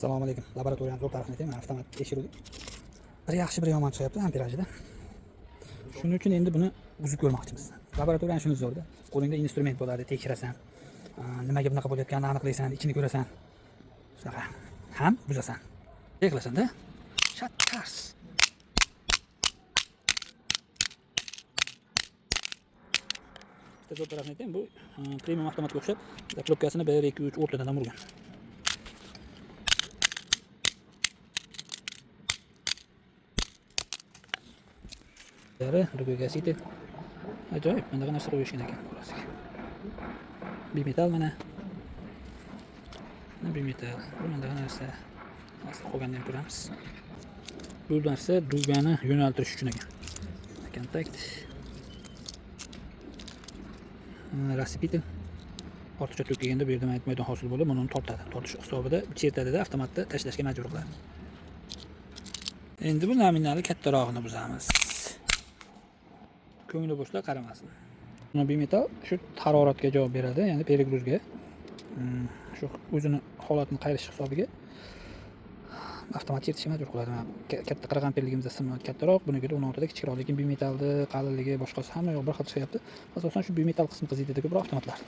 Assalomu alaykum. Laboratoriyani zo'r tarixini aytayman. Avtomat tekshiruvdi. Bir yaxshi bir yomon chiqyapti amperajida. Shuning uchun endi buni buzib ko'rmoqchimiz. Laboratoriyani shuni zo'rda. Qo'lingda instrument bo'ladi, tekshirasan. Nimaga bunaqa bo'layotganini aniqlaysan, ichini ko'rasan. Shunaqa. Ham buzasan. Qilasanda. Shattas. Zo'r tarixini aytayman. Bu premium avtomatga o'xshab, klopkasini 1 2 3 o'rtadan urgan. Dvigатель. Ajoyib, bundaqa narsa qo'yishgan ekan orasiga. Bimetal mana. Bimetal. Bundaqa narsa. Hozir qolganini ko'ramiz. Bu narsa dvigani yo'naltirish uchun ekan. Kontakt. Raspidel. Ortiqcha to'k kelganda bu yerda maydon hosil bo'lib, buni tortadi. Tortish hisobida chertadida avtomatda tashlashga majbur qiladi. Endi bu nominali kattarog'ini buzamiz. Ko'ngli bo'shlar qaramasin. Buni bimetal shu haroratga javob beradi, ya'ni perigruzga. Shu o'zini holatini qaytarish hisobiga avtomat chertishga majbur qiladi. Katta 40 amperligimizda sim kattaroq, buniga 16 da kichikroq, lekin bimetalni qalinligi boshqasi hamma yoq bir xil chiqyapti. Asosan shu bimetal qismi qiziydi ko'proq avtomatlar.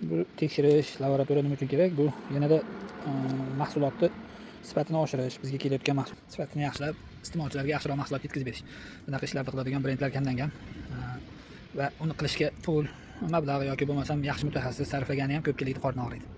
Bu tekshirish laboratoriya nima uchun kerak? Bu yanada mahsulotni sifatini oshirish, bizga kelayotgan mahsulot sifatini yaxshilab, iste'molchilarga yaxshiroq mahsulot yetkazib berish. Bunaqa ishlarni qiladigan brendlar kamdangan va uni qilishga pul, mablag' yoki bo'lmasam yaxshi mutaxassis sarflagani ham ko'pchilikning qorni og'riydi.